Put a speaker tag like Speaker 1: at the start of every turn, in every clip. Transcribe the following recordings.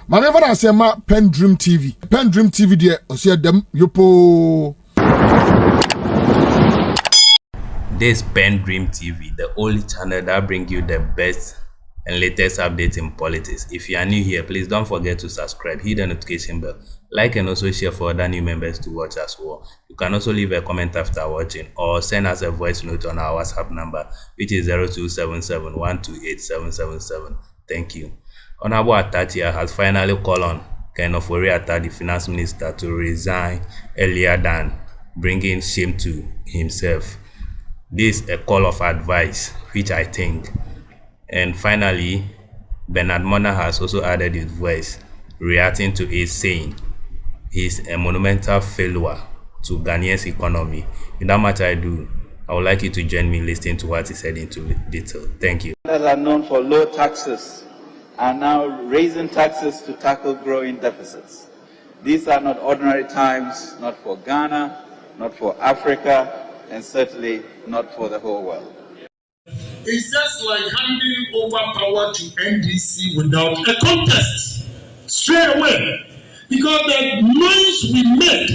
Speaker 1: Maneva na sema PENDREAM TV. PENDREAM TV de osia dem yopo.
Speaker 2: This PENDREAM TV, the only channel that brings you the best and latest updates in politics. If you are new here, please don't forget to subscribe, hit the notification bell, like and also share for other new members to watch as well. You can also leave a comment after watching or send us a voice note on our WhatsApp number, which is 0277-128-777. Thank you. Honorable Atta has finally called on KeN Ofori Atta, the finance minister, to resign earlier than bringing shame to himself. This is a call of advice, which I think. And finally, Benard Mornah has also added his voice, reacting to it, saying he's a monumental failure to Ghanaian's economy. Without much ado, I would like you to join me listening to what he said into detail. Thank you.
Speaker 3: That are known for low taxes are now raising taxes to tackle growing deficits. These are not ordinary times, not for Ghana, not for Africa, and certainly not for the whole world.
Speaker 4: It's just like handing over power to NDC without a contest, straight away. Because the noise we made,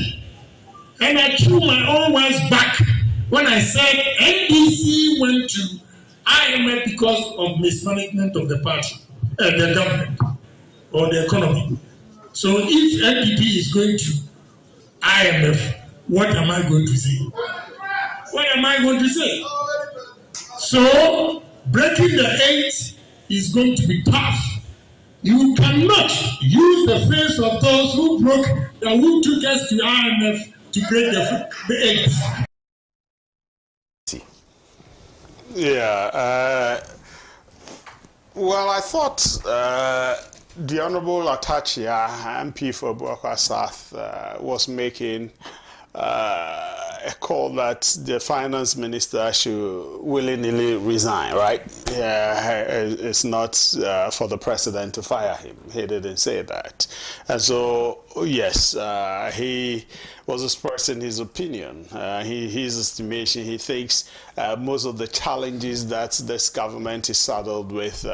Speaker 4: and I threw my own words back when I said NDC went to IMF because of mismanagement of the party, the government, or the economy. So if NDP is going to IMF, what am I going to say? What am I going to say? So, breaking the 8 is going to be tough. You cannot use the face of those who broke and who took us to IMF to break the 8.
Speaker 5: Yeah. Well, I thought the Honorable Atta, MP for Buakwa South, was making a call that the finance minister should willingly resign, right? It's not for the president to fire him. He didn't say that. And so, yes, he was expressing his opinion. His estimation, he thinks most of the challenges that this government is saddled with,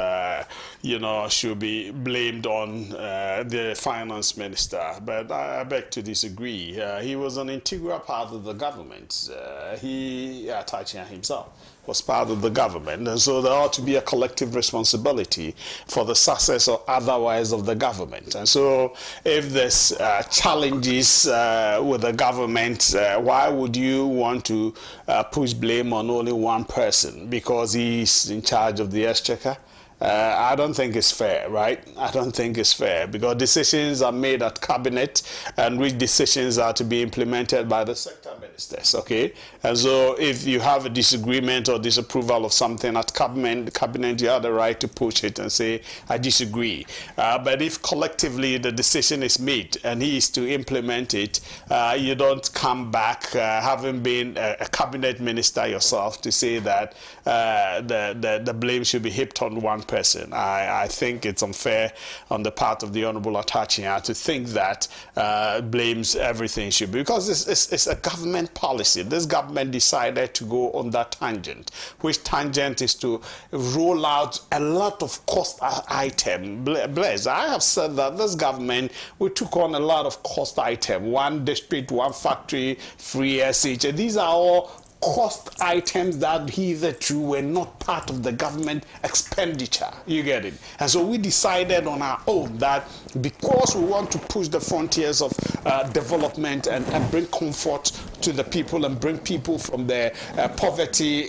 Speaker 5: should be blamed on the finance minister. But I beg to disagree. He was an integral part of the government. Atta himself was part of the government, and so there ought to be a collective responsibility for the success or otherwise of the government. And so if there's challenges with the government, why would you want to push blame on only one person because he's in charge of the exchequer? I don't think it's fair, right? I don't think it's fair because decisions are made at cabinet and which decisions are to be implemented by the sector ministers, okay? And so if you have a disagreement or disapproval of something at cabinet, you have the right to push it and say, I disagree. But if collectively the decision is made and he is to implement it, you don't come back, having been a cabinet minister yourself, to say that the blame should be heaped on one person. I think it's unfair on the part of the Honorable Atta to think that blames everything should be, because it's a government policy. This government decided to go on that tangent, which tangent is to roll out a lot of cost item. Bless, I have said that this government, we took on a lot of cost item, one district, one factory, free SH. These are all cost items that hitherto were not part of the government expenditure. You get it? And so we decided on our own that because we want to push the frontiers of development and bring comfort to the people and bring people from the poverty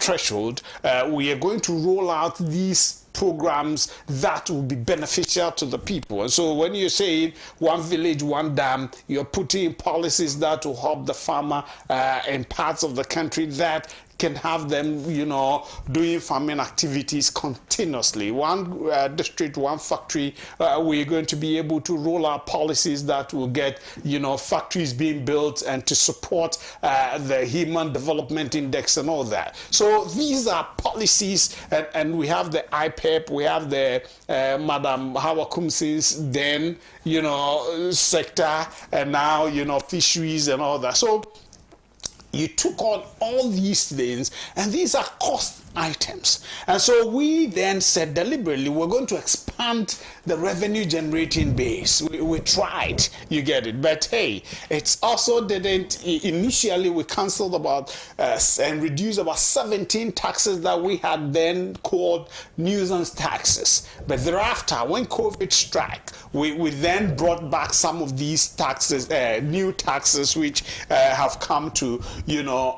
Speaker 5: threshold, we are going to roll out these programs that will be beneficial to the people. And so when you say one village, one dam, you're putting policies that will help the farmer in parts of the country that can have them, doing farming activities continuously. One district, one factory, we're going to be able to roll out policies that will get, factories being built and to support the Human Development Index and all that. So these are policies, and we have the IPEP, we have the Madam Hawa Kumsin's then, sector, and now, fisheries and all that. So you took on all these things, and these are cost items. And so we then said deliberately, we're going to expand the revenue generating base. We tried, you get it, but hey, it's also didn't. Initially we cancelled about and reduced about 17 taxes that we had then called nuisance taxes. But thereafter, when COVID struck, we then brought back some of these taxes, new taxes, which have come to,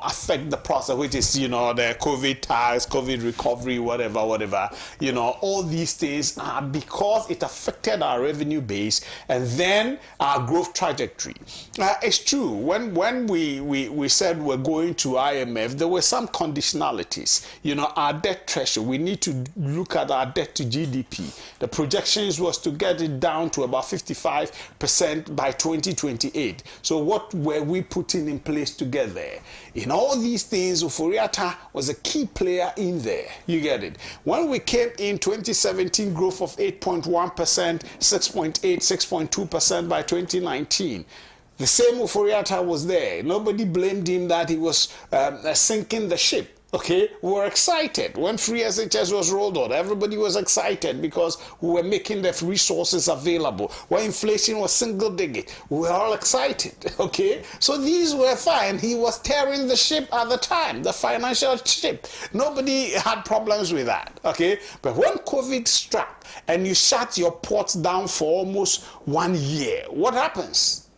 Speaker 5: affect the process, which is, the COVID tax, COVID recovery, whatever, all these things are because it affected our revenue base and then our growth trajectory. It's true, when we said we're going to IMF, there were some conditionalities. Our debt threshold, we need to look at our debt to GDP. The projections was to get it down to about 55% by 2028. So what were we putting in place together? In all these things, Ofori Atta was a key player in there. You get it? When we came in 2017, growth of 8.1%, 6.8, 6.2% by 2019. The same Ofori Atta was there. Nobody blamed him that he was sinking the ship. Okay, we were excited when free SHS was rolled out. Everybody was excited because we were making the resources available. When inflation was single digit, we were all excited. Okay, so these were fine. He was steering the ship at the time, the financial ship. Nobody had problems with that. Okay, but when COVID struck and you shut your ports down for almost 1 year, what happens?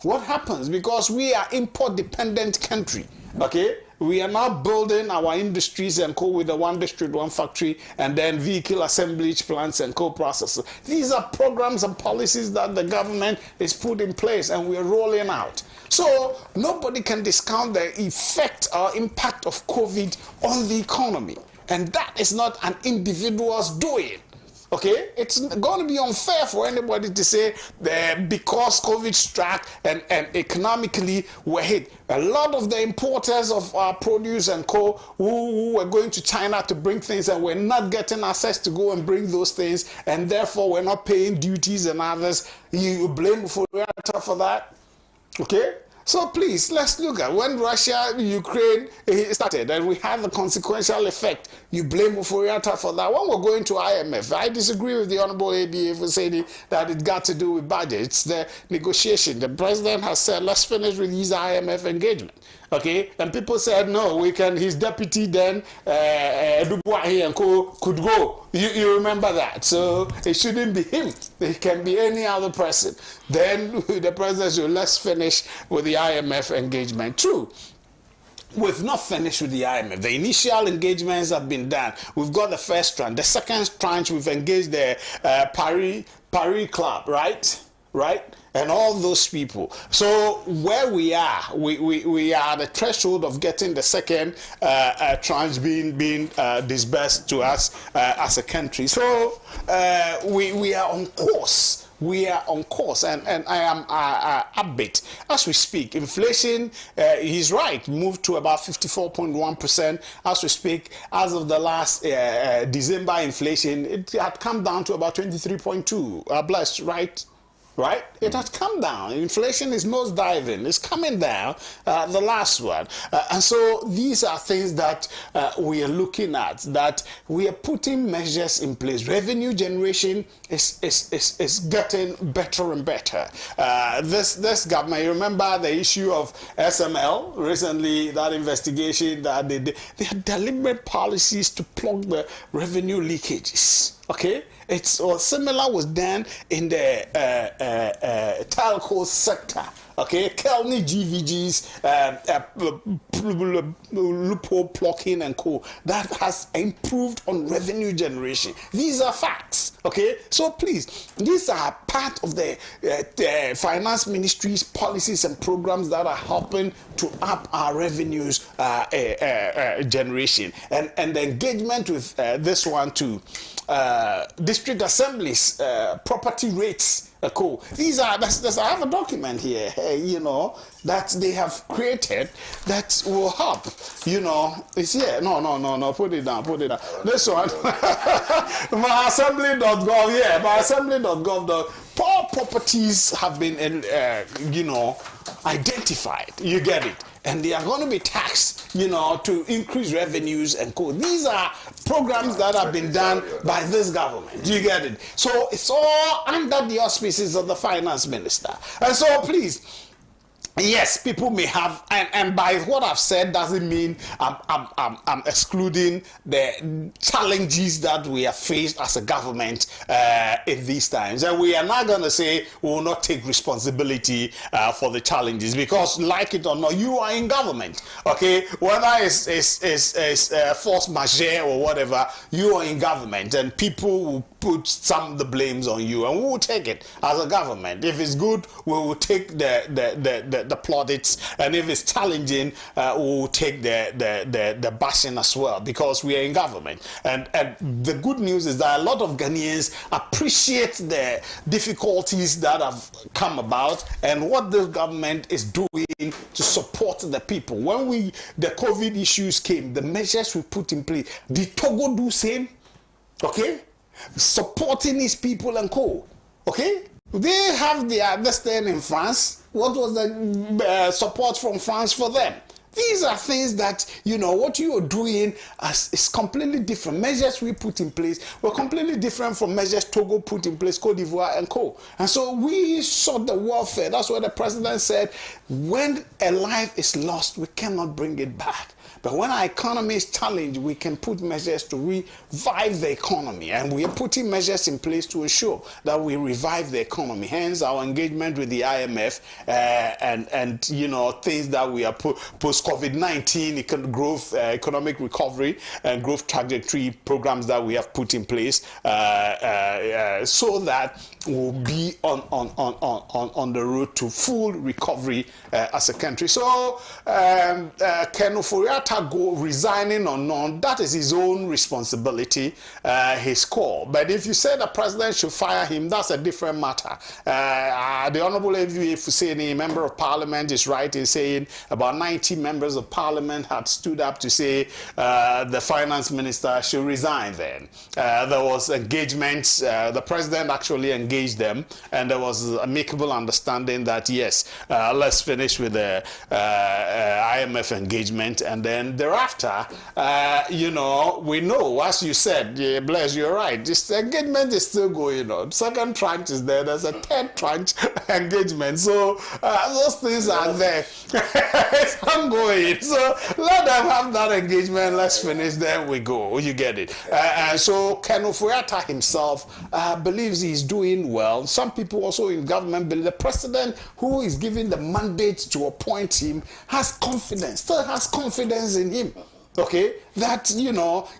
Speaker 5: What happens? Because we are import-dependent country. Okay. We are now building our industries and co with the one district, one factory, and then vehicle assemblage plants and co-processors. These are programs and policies that the government is put in place and we're rolling out. So nobody can discount the effect or impact of COVID on the economy. And that is not an individual's doing. Okay, it's going to be unfair for anybody to say that because COVID struck and economically we're hit. A lot of the importers of our produce and co who were going to China to bring things and we're not getting access to go and bring those things, and therefore we're not paying duties and others. You blame Ofori Atta for that? Okay? So please, let's look at when Russia, Ukraine started and we had the consequential effect. You blame Ofori Atta for that. When we're going to IMF, I disagree with the Honorable ABA for saying that it got to do with budget. It's the negotiation. The president has said, let's finish with his IMF engagement. Okay, and people said no, we can. His deputy then, Dubois and co could go. You remember that? So it shouldn't be him. It can be any other person. Then the president said, let's finish with the IMF engagement. True. We've not finished with the IMF. The initial engagements have been done. We've got the first tranche. The second tranche, we've engaged the Paris Club, right? And all those people. So where we are at the threshold of getting the second tranche being disbursed to us as a country. So we are on course. We are on course, and I am upbeat as we speak. Inflation, he's right, moved to about 54.1% as we speak. As of the last December inflation, it had come down to about 23.2. Blessed, right? Right? It has come down. Inflation is nosediving. It's coming down, the last one. And so these are things that we are looking at, that we are putting measures in place. Revenue generation is getting better and better. This government, you remember the issue of SML recently, that investigation that they did. They had deliberate policies to plug the revenue leakages. Okay? It's similar was done in the telco sector. Okay, KeN GVG's loophole plucking and co. That has improved on revenue generation. These are facts. Okay, so please, these are part of the finance ministry's policies and programs that are helping to up our revenues generation, and the engagement with this one too. District assemblies, property rates. Cool. These are, I have a document here, that they have created that will help. It's here. No, put it down. This one, myassembly.gov, myassembly.gov. properties have been, identified. You get it? And they are going to be taxed, to increase revenues and co. These are programs that have been done by this government. You get it? So it's all under the auspices of the finance minister. And so please, yes, people may have, and by what I've said doesn't mean I'm excluding the challenges that we have faced as a government in these times. And we are not going to say we will not take responsibility for the challenges, because, like it or not, you are in government. Okay, whether it's force majeure or whatever, you are in government, and people will put some of the blames on you, and we will take it as a government. If it's good, we will take the plaudits, and if it's challenging, we will take the bashing as well, because we are in government. And the good news is that a lot of Ghanaians appreciate the difficulties that have come about and what the government is doing to support the people. When the COVID issues came, the measures we put in place, did Togo do same? Okay, supporting his people and co. Okay, they have their understanding in France. What was the support from France for them? These are things that, what you are doing is completely different. Measures we put in place were completely different from measures Togo put in place, Cote d'Ivoire and co. And so we sought the welfare. That's what the president said. When a life is lost, we cannot bring it back. But when our economy is challenged, we can put measures to revive the economy. And we are putting measures in place to ensure that we revive the economy. Hence, our engagement with the IMF and things that we are post-COVID-19 growth, economic recovery and growth trajectory programs that we have put in place so that we'll be on the road to full recovery as a country. So, KeN Ofori Atta resigning or not, that is his own responsibility, his call. But if you say the president should fire him, that's a different matter. The Honorable Fuseni, Member of Parliament, is right in saying about 90 members of Parliament had stood up to say the finance minister should resign then. There was engagement, the president actually engaged them, and there was amicable understanding that yes, let's finish with the IMF engagement, and then thereafter, we know, as you said, Blaise, you're right, this engagement is still going on. Second tranche is there, there's a third tranche engagement, so those things are there. It's ongoing, so let them have that engagement, let's finish, then we go, you get it. And so KeN Ofori Atta himself believes he's doing well. Some people also in government believe the president who is given the mandate to appoint him still has confidence in him. Okay, that,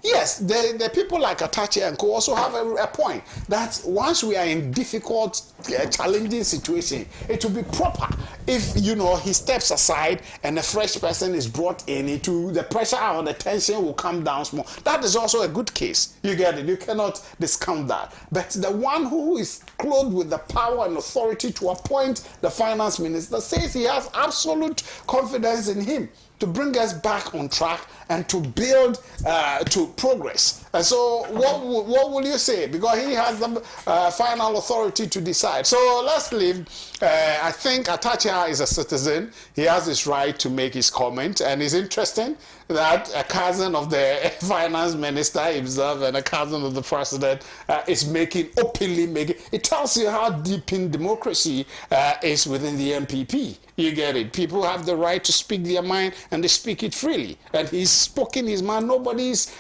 Speaker 5: yes, the people like Atache and co also have a point that once we are in difficult, challenging situation, it will be proper if, he steps aside and a fresh person is brought in, the pressure or the tension will come down small. That is also a good case. You get it? You cannot discount that. But the one who is clothed with the power and authority to appoint the finance minister says he has absolute confidence in him to bring us back on track and to build to progress. And so what will you say? Because he has the final authority to decide. So let's leave. I think Atache is a citizen. He has his right to make his comment, and it's interesting that a cousin of the finance minister himself and a cousin of the president is openly making. It tells you how deep in democracy is within the MPP. You get it? People have the right to speak their mind, and they speak it freely. And he's spoken his mind. Nobody's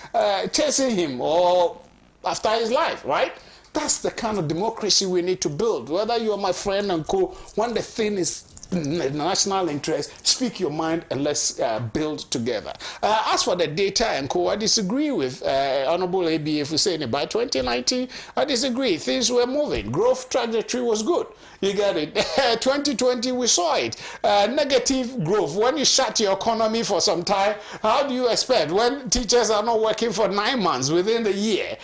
Speaker 5: chasing him or after his life, right? That's the kind of democracy we need to build. Whether you are my friend and co, when the thing is national interest, speak your mind and let's build together. As for the data and co, I disagree with Honorable ABA Fuseni. By 2019, I disagree. Things were moving. Growth trajectory was good. You get it. 2020, we saw it. Negative growth. When you shut your economy for some time, how do you expect? When teachers are not working for 9 months within the year,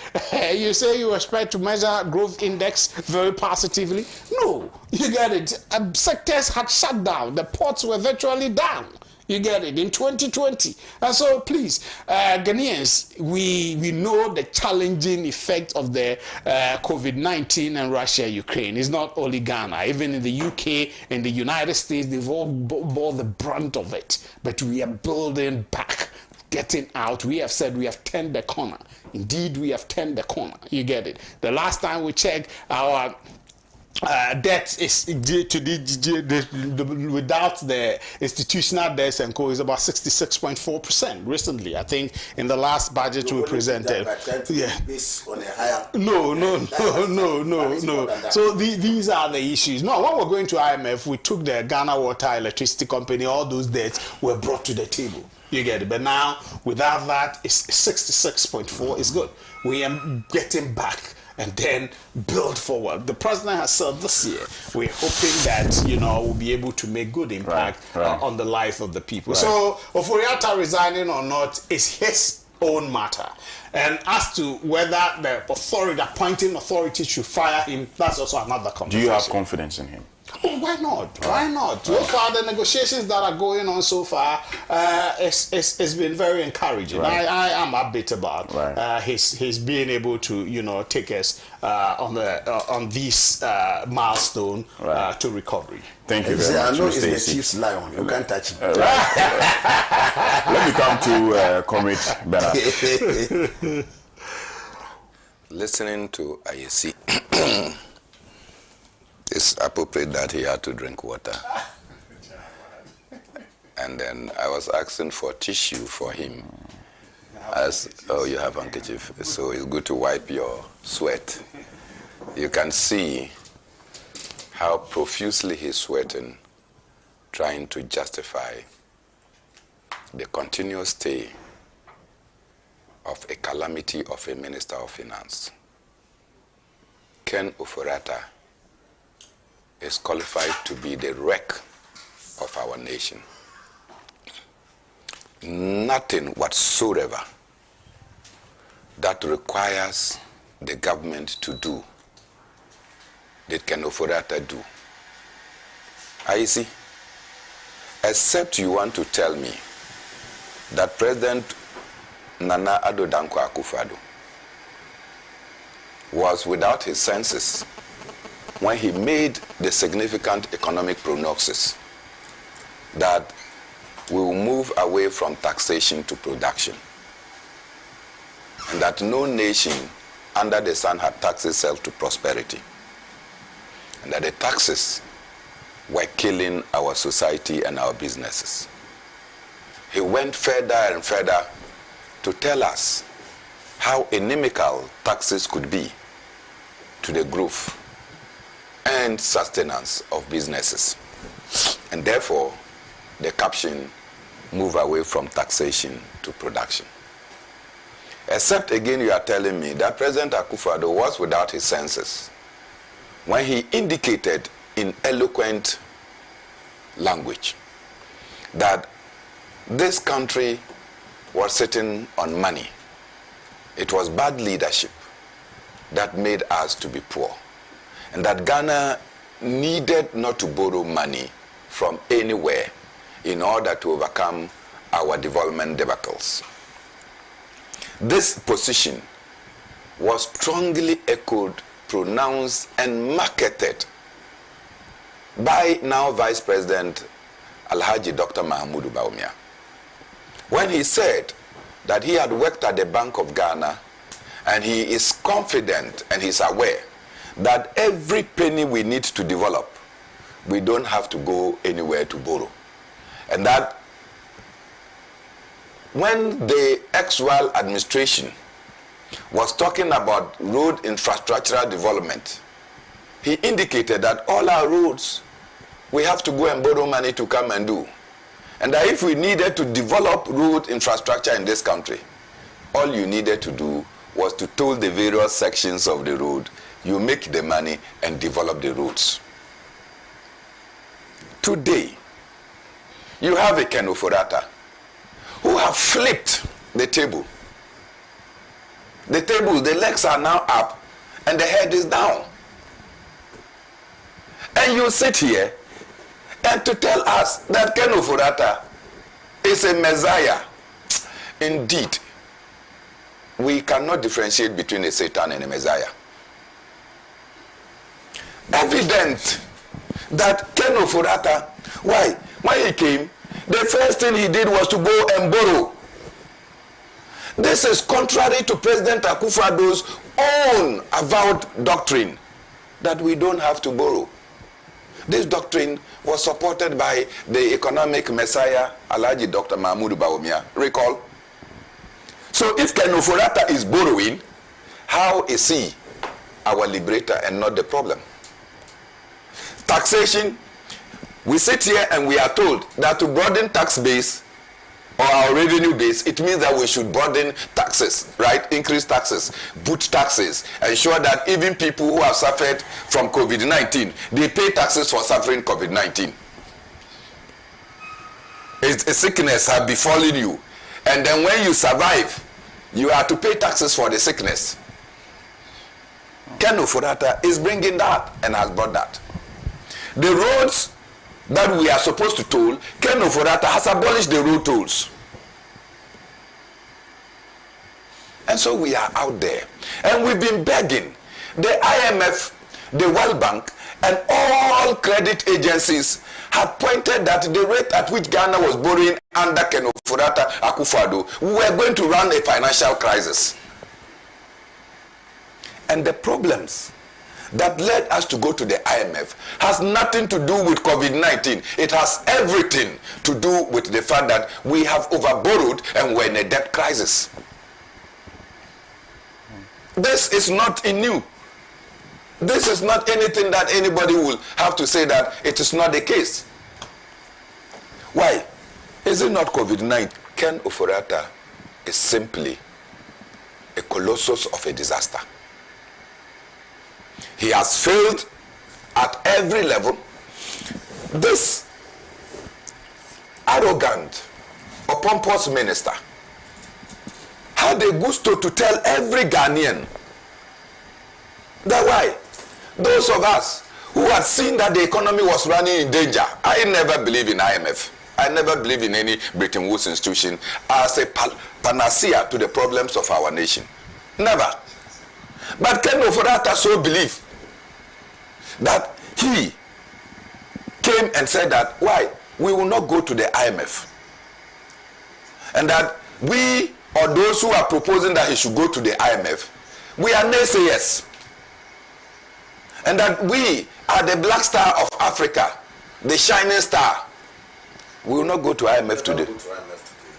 Speaker 5: you say you expect to measure growth index very positively? No. You get it. Sectors had shut down. The ports were virtually down. You get it? In 2020. And so please, Ghanaians, we know the challenging effect of the COVID-19 and Russia-Ukraine. It's not only Ghana. Even in the UK and the United States, they've all bore the brunt of it. But we are building back, getting out. We have said we have turned the corner. Indeed, we have turned the corner. You get it? The last time we checked, our debt is without the institutional debts and co is about 66.4% recently. I think in the last budget we presented. Yeah. No. So these are the issues. No, when we're going to IMF, we took the Ghana Water Electricity Company, all those debts were brought to the table. You get it? But now, without that, it's 66.4. It's good. We are getting back and then build forward. The president has said this year, we're hoping that, we'll be able to make good impact on the life of the people. So, Ofori Atta resigning or not is his own matter. And as to whether the appointing authority should fire him, that's also another conversation.
Speaker 6: Do you have confidence in him?
Speaker 5: Oh, why not? Why not? So far, the negotiations that are going on so far, it's been very encouraging. I am a bit about his being able to, take us on this milestone to recovery.
Speaker 6: Thank you very much.
Speaker 7: I know it's the chief's lion. You can't touch him.
Speaker 6: Let me come to Comrade Benard.
Speaker 7: Listening to Ayisi, it's appropriate that he had to drink water. And then I was asking for tissue for him. You have handkerchief. So it's good to wipe your sweat. You can see how profusely he's sweating, trying to justify the continuous stay of a calamity of a Minister of Finance. KeN Ofori Atta is qualified to be the wreck of our nation. Nothing whatsoever that requires the government to do did KeN Ofori Atta do. Ayisi, except you want to tell me that President Nana Addo Dankwa Akufo-Addo was without his senses when he made the significant economic prognosis that we will move away from taxation to production, and that no nation under the sun had taxed itself to prosperity, and that the taxes were killing our society and our businesses. He went further and further to tell us how inimical taxes could be to the growth and sustenance of businesses. And therefore, the caption, move away from taxation to production. Except again, you are telling me that President Akufo-Addo was without his senses when he indicated in eloquent language that this country was sitting on money. It was bad leadership that made us to be poor, and that Ghana needed not to borrow money from anywhere in order to overcome our development debacles. This position was strongly echoed, pronounced, and marketed by now Vice President Alhaji Dr. Mahamudu Bawumia, when he said that he had worked at the Bank of Ghana and he is confident and he's aware that every penny we need to develop, we don't have to go anywhere to borrow. And that when the ex-Royal administration was talking about road infrastructural development, he indicated that all our roads, we have to go and borrow money to come and do. And that if we needed to develop road infrastructure in this country, all you needed to do was to toll the various sections of the road, you make the money and develop the roads. Today, you have a KeN Ofori Atta who have flipped the table. The table, the legs are now up and the head is down. And you sit here and to tell us that KeN Ofori Atta is a messiah. Indeed, we cannot differentiate between a Satan and a messiah. Evident that KeN Ofori Atta, why? When he came, the first thing he did was to go and borrow. This is contrary to President Akufo-Addo's own avowed doctrine that we don't have to borrow. This doctrine was supported by the economic messiah Alhaji Dr. Mahmoud Bawumia. Recall? So if KeN Ofori Atta is borrowing, how is he our liberator and not the problem? Taxation, we sit here and we are told that to broaden tax base or our revenue base, it means that we should broaden taxes, right? Increase taxes, boot taxes, ensure that even people who have suffered from COVID-19, they pay taxes for suffering COVID-19. A sickness has befallen you, and then when you survive, you have to pay taxes for the sickness. KeN Ofori Atta is bringing that and has brought that. The roads that we are supposed to toll, KeN Ofori Atta has abolished the road tolls. And so we are out there. And we've been begging the IMF, the World Bank, and all credit agencies had pointed that the rate at which Ghana was borrowing under KeN Ofori Atta Akufo-Addo, we were going to run a financial crisis. And the problems that led us to go to the IMF has nothing to do with COVID-19. It has everything to do with the fact that we have overborrowed and we're in a debt crisis. This is not new. This is not anything that anybody will have to say that it is not the case. Why? Is it not COVID-19? KeN Ofori Atta is simply a colossus of a disaster. He has failed at every level. This arrogant or pompous minister had a gusto to tell every Ghanaian that why? Those of us who had seen that the economy was running in danger. I never believe in IMF. I never believe in any Bretton Woods institution as a panacea to the problems of our nation. Never. But KeN Ofori Atta so believed that he came and said that why? We will not go to the IMF. And that we or those who are proposing that he should go to the IMF, we are naysayers. And that we are the black star of Africa, the shining star. We will not go to IMF today.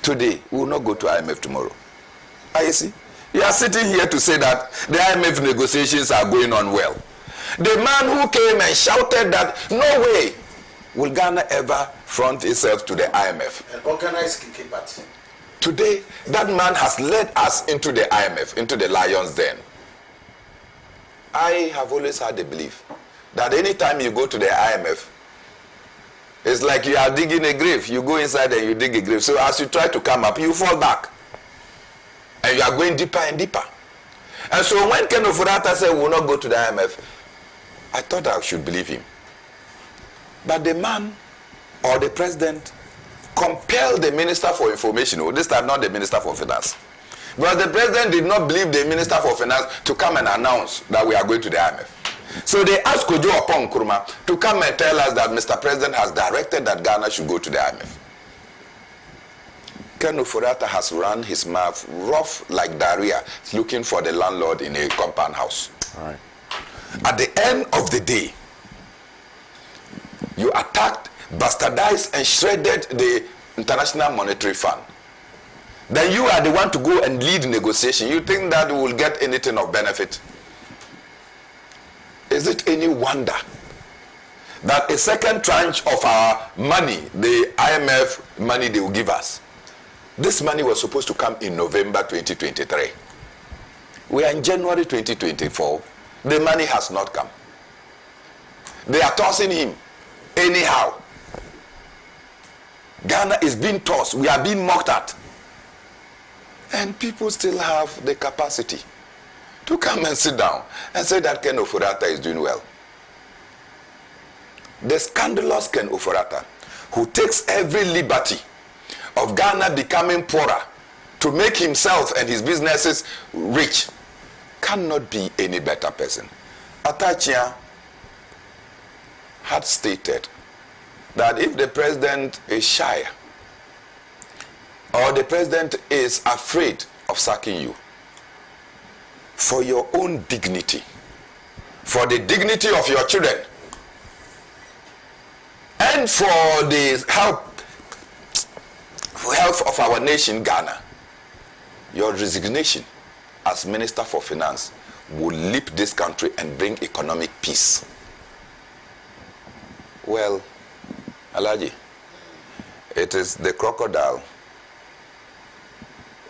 Speaker 7: Today, we will not go to IMF tomorrow. Ayisi, you are sitting here to say that the IMF negotiations are going on well. The man who came and shouted that no way will Ghana ever front itself to the IMF.
Speaker 8: An organized kicking party.
Speaker 7: Today, that man has led us into the IMF, into the lion's den. I have always had the belief that anytime you go to the IMF, it's like you are digging a grave. You go inside and you dig a grave. So as you try to come up, you fall back. And you are going deeper and deeper. And so when KeN Ofori Atta said we will not go to the IMF, I thought I should believe him. But the man or the president compelled the Minister for Information, this time not the Minister for Finance. But the president did not believe the Minister for Finance to come and announce that we are going to the IMF. So they asked Kojo Oppong Nkrumah to come and tell us that Mr. President has directed that Ghana should go to the IMF. KeN Ofori Atta has run his mouth rough like diarrhea, looking for the landlord in a compound house.
Speaker 6: All right.
Speaker 7: At the end of the day, you attacked, bastardized, and shredded the International Monetary Fund. Then you are the one to go and lead negotiation. You think that you will get anything of benefit? Is it any wonder that a second tranche of our money, the IMF money they will give us, this money was supposed to come in November 2023. We are in January 2024. The money has not come. They are tossing him anyhow. Ghana is being tossed. We are being mocked at. And people still have the capacity to come and sit down and say that KeN Ofori Atta is doing well. The scandalous KeN Ofori Atta, who takes every liberty of Ghana becoming poorer to make himself and his businesses rich cannot be any better person. Atta had stated that if the president is shy or the president is afraid of sacking you, for your own dignity, for the dignity of your children, and for the health of our nation, Ghana, your resignation as Minister for Finance will leap this country and bring economic peace. Well, Alhaji, it is the crocodile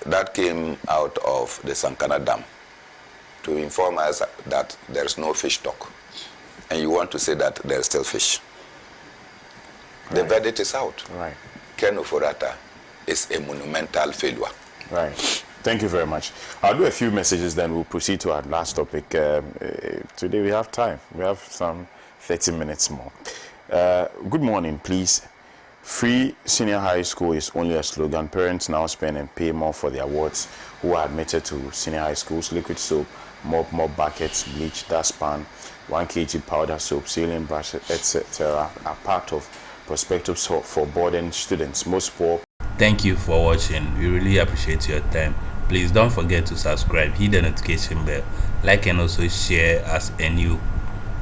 Speaker 7: that came out of the Sankana Dam to inform us that there is no fish stock, and you want to say that there is still fish. The verdict is out.
Speaker 6: Right.
Speaker 7: KeN Ofori Atta is a monumental failure.
Speaker 6: Right. Thank you very much. I'll do a few messages, then we'll proceed to our last topic. Today we have time. We have some 30 minutes more. Good morning, please. Free senior high school is only a slogan. Parents now spend and pay more for their wards who are admitted to senior high schools. Liquid soap, mop buckets, bleach, dustpan, 1 kg powder soap, sealing brush, etc. are part of prospectus for boarding students. Most poor.
Speaker 2: Thank you for watching. We really appreciate your time. Please don't forget to subscribe, hit the notification bell, like, and also share as a new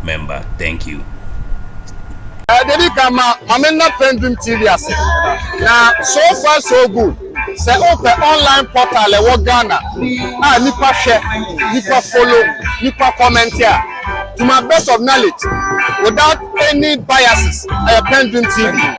Speaker 2: member. Thank you.
Speaker 8: Dedi kama mamena PENDREAM TV ase. Na so far so good. Say open online portal e wo Ghana. Nipa share, nipa follow, nipa comment here. To my best of knowledge, without any biases, PENDREAM TV.